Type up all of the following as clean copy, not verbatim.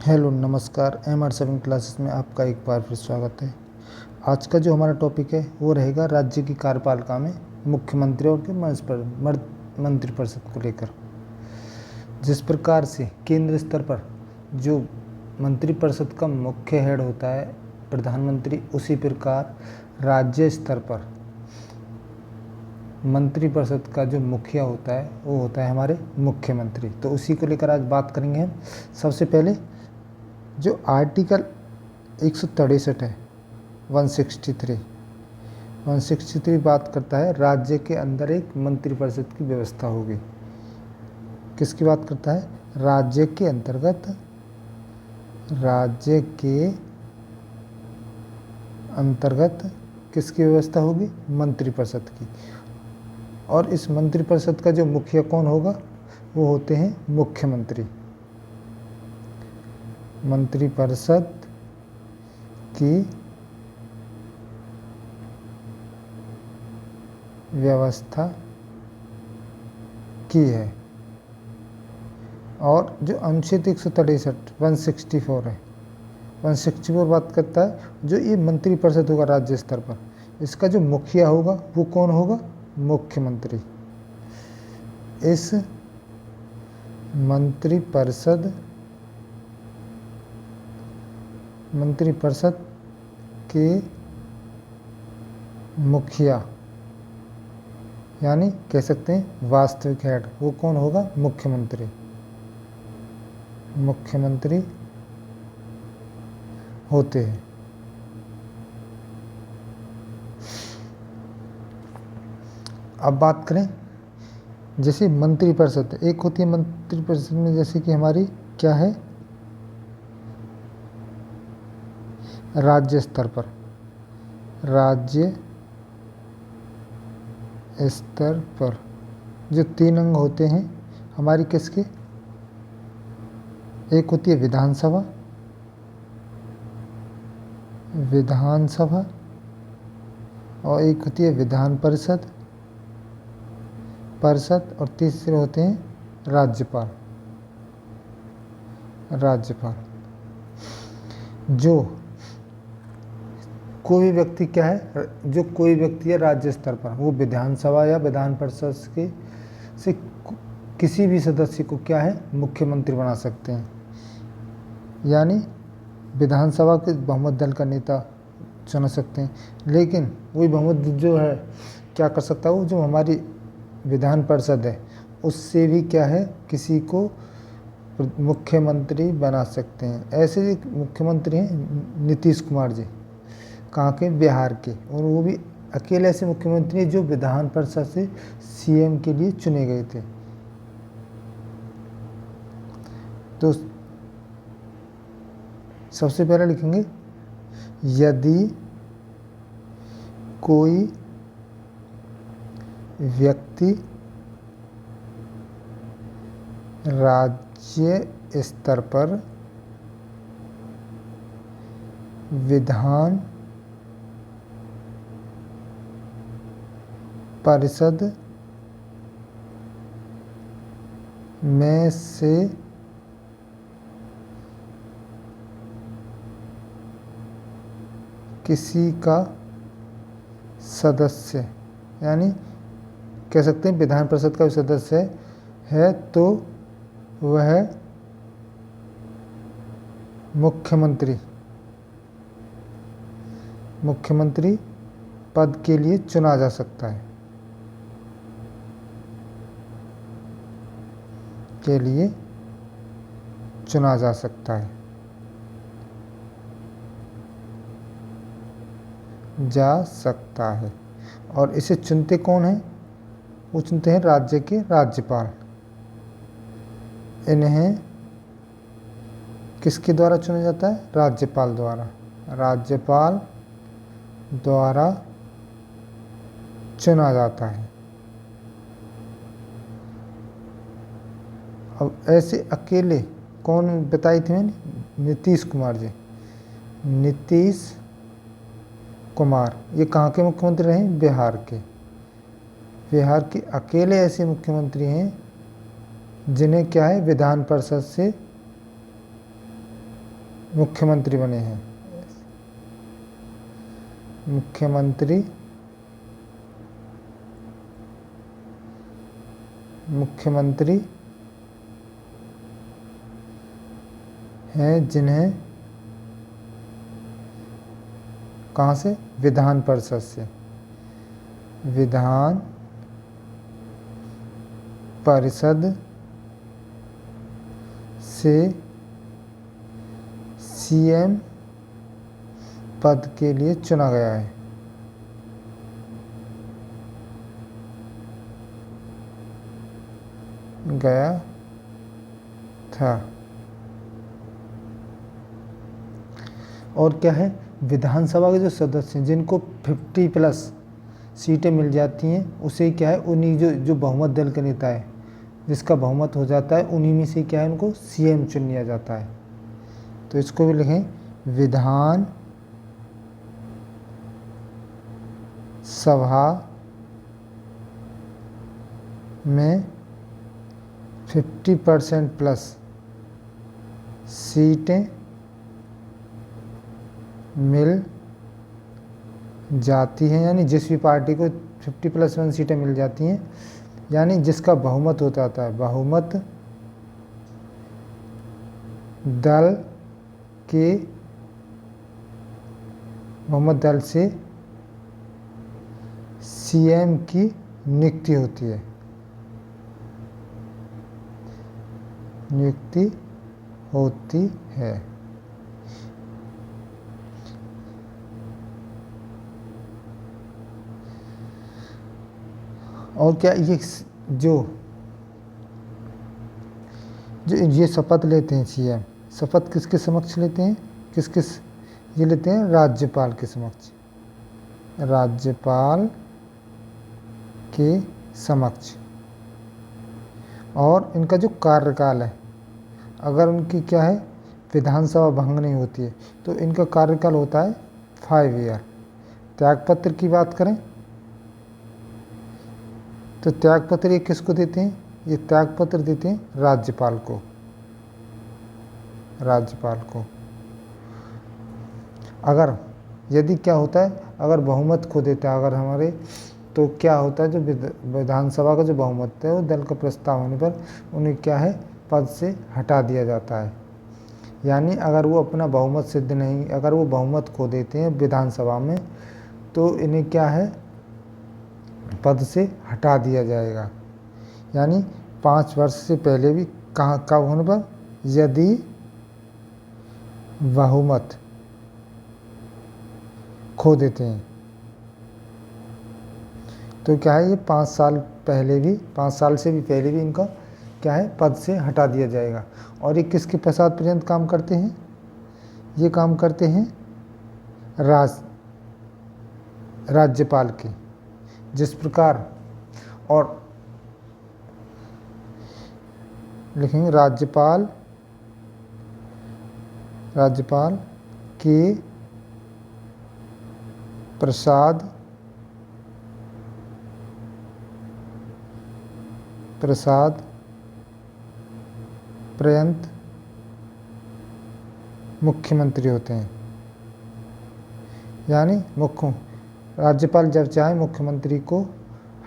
Hello नमस्कार MR7 classes में आपका एक बार फिर स्वागत है। आज का जो हमारा टॉपिक है वो रहेगा राज्य की कार्यपालिका में मुख्यमंत्री और के मंत्रिपरिषद को लेकर। जिस प्रकार से केंद्र स्तर पर जो मंत्रिपरिषद का मुख्य हेड होता है प्रधानमंत्री, उसी प्रकार राज्य स्तर पर मंत्रिपरिषद का जो मुखिया होता है वो होता है हमारे मुख्यमंत्री। तो उसी को लेकर आज बात करेंगे हम। सबसे पहले जो आर्टिकल 163 है 163 बात करता है राज्य के अंदर एक मंत्रिपरिषद की व्यवस्था होगी। किसकी बात करता है? राज्य के अंतर्गत किसकी व्यवस्था होगी? मंत्रिपरिषद की। और इस मंत्रिपरिषद का जो मुखिया कौन होगा? वो होते हैं मुख्यमंत्री। मंत्रिपरिषद की व्यवस्था की है। और जो अनुच्छेद 163 164 है, 164 बात करता है जो ये मंत्रिपरिषद होगा राज्य स्तर पर, इसका जो मुखिया होगा वो कौन होगा? मुख्यमंत्री। इस मंत्रिपरिषद के मुखिया यानी कह सकते हैं वास्तविक हेड, वो कौन होगा? मुख्यमंत्री होते हैं। अब बात करें जैसे मंत्रिपरिषद, एक होती है मंत्रिपरिषद में जैसे कि हमारी क्या है राज्य स्तर पर जो 3 अंग होते हैं हमारी किसके? एक होती है विधानसभा और एक होती है विधान परिषद और तीसरे होते हैं राज्यपाल। जो कोई व्यक्ति क्या है? जो कोई व्यक्ति है राज्य स्तर पर वो विधानसभा या विधान परिषद से किसी भी सदस्य को क्या है? मुख्यमंत्री बना सकते हैं। यानी विधानसभा के बहुमत दल का नेता चुन सकते हैं, लेकिन वही बहुमत जो है क्या कर सकता है? वो जो हमारी विधान परिषद है उससे भी क्या है किसी को मुख्यमंत्री बना सकते हैं। ऐसे एक मुख्यमंत्री हैं नीतीश कुमार जी, कहाँ के? बिहार के। और वो भी अकेले ऐसे मुख्यमंत्री हैं जो विधान परिषद से CM के लिए चुने गए थे। तो सबसे पहले लिखेंगे यदि कोई व्यक्ति राज्य स्तर पर विधान परिषद में से किसी का सदस्य यानी कह सकते हैं विधान परिषद का सदस्य है तो वह मुख्यमंत्री पद के लिए चुना जा सकता है। और इसे चुनते कौन है? वो चुनते हैं राज्य के राज्यपाल। इन्हें किसके द्वारा चुना जाता है? राज्यपाल द्वारा चुना जाता है। अब ऐसे अकेले कौन बताई थी मैंने? नीतीश कुमार। ये कहाँ के मुख्यमंत्री रहे? बिहार के अकेले ऐसे मुख्यमंत्री हैं जिन्हें क्या है विधान परिषद से मुख्यमंत्री बने हैं, मुख्यमंत्री हैं जिन्हें कहाँ से, विधान परिषद से, विधान परिषद से सीएम पद के लिए चुना गया है। गया था। और क्या है, विधानसभा के जो सदस्य हैं जिनको 50+ सीटें मिल जाती हैं, उसे क्या है, उन्हीं जो बहुमत दल के नेता है, जिसका बहुमत हो जाता है, उन्हीं में से क्या है, उनको सीएम चुन लिया जाता है। तो इसको भी लिखें, विधान सभा में 50% + सीटें मिल जाती हैं, यानी जिस भी पार्टी को 50+1 सीटें मिल जाती हैं, यानी जिसका बहुमत हो जाता है, बहुमत दल से सीएम की नियुक्ति होती है, और क्या ये शपथ लेते हैं सीएम, शपथ किसके समक्ष लेते हैं, ये लेते हैं राज्यपाल के समक्ष, राज्यपाल के समक्ष। और इनका जो कार्यकाल है, अगर उनकी क्या है, विधानसभा भंग नहीं होती है, तो इनका कार्यकाल होता है 5 ईयर। त्यागपत्र की बात करें तो त्यागपत्र ये किसको देते हैं, ये त्यागपत्र देते हैं राज्यपाल को, अगर यदि क्या होता है, अगर बहुमत खो देता है अगर हमारे, तो क्या होता है, जो विधानसभा का जो बहुमत है, वो दल का प्रस्ताव होने पर उन्हें क्या है, पद से हटा दिया जाता है। यानी अगर वो अपना बहुमत सिद्ध नहीं, अगर वो बहुमत खो देते हैं विधानसभा में, तो इन्हें क्या है, पद से हटा दिया जाएगा। यानी 5 वर्ष से पहले भी कब होने पर, यदि बहुमत खो देते हैं, तो क्या है, ये 5 साल से भी पहले भी इनका क्या है, पद से हटा दिया जाएगा। और ये किसके पश्चात पर्यंत काम करते हैं, ये काम करते हैं राज्यपाल के, जिस प्रकार, और लिखेंगे राज्यपाल के प्रसाद पर्यंत मुख्यमंत्री होते हैं। यानी राज्यपाल जब चाहे मुख्यमंत्री को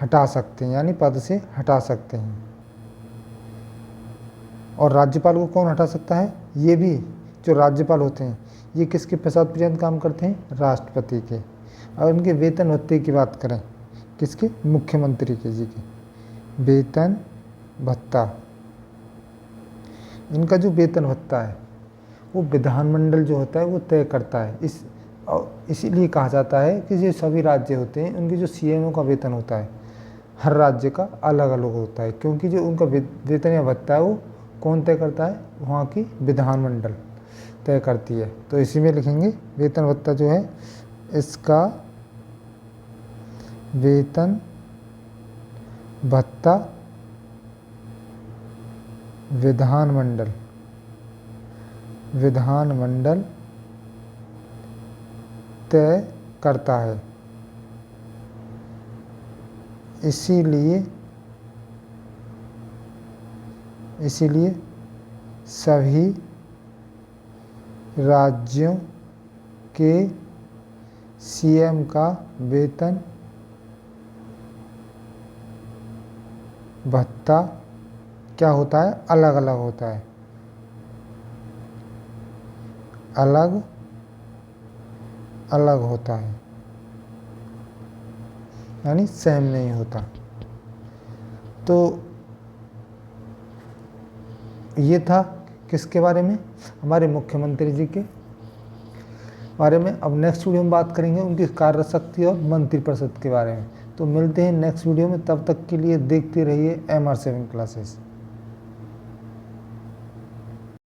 हटा सकते हैं, यानी पद से हटा सकते हैं। और राज्यपाल को कौन हटा सकता है, ये भी जो राज्यपाल होते हैं, ये किसके पश्चात पर्यंत काम करते हैं, राष्ट्रपति के। और उनके वेतन भत्ते की बात करें, किसके, मुख्यमंत्री के जी के वेतन भत्ता, इनका जो वेतन भत्ता है वो विधानमंडल जो होता है वो तय करता है। इसीलिए कहा जाता है कि जो सभी राज्य होते हैं उनके जो सीएमओ का वेतन होता है, हर राज्य का अलग अलग होता है, क्योंकि जो उनका वेतन या भत्ता है वो कौन तय करता है, वहाँ की विधानमंडल तय करती है। तो इसी में लिखेंगे वेतन भत्ता जो है, इसका वेतन भत्ता विधानमंडल तय करता है। इसीलिए सभी राज्यों के सीएम का वेतन भत्ता क्या होता है? अलग अलग होता है, अलग अलग होता है, यानी सेम नहीं होता। तो ये था किसके बारे में? हमारे मुख्यमंत्री जी के बारे में। अब नेक्स्ट वीडियो में बात करेंगे उनकी कार्यशक्ति और मंत्रिपरिषद के बारे में। तो मिलते हैं नेक्स्ट वीडियो में, तब तक के लिए देखते रहिए MR7 क्लासेस।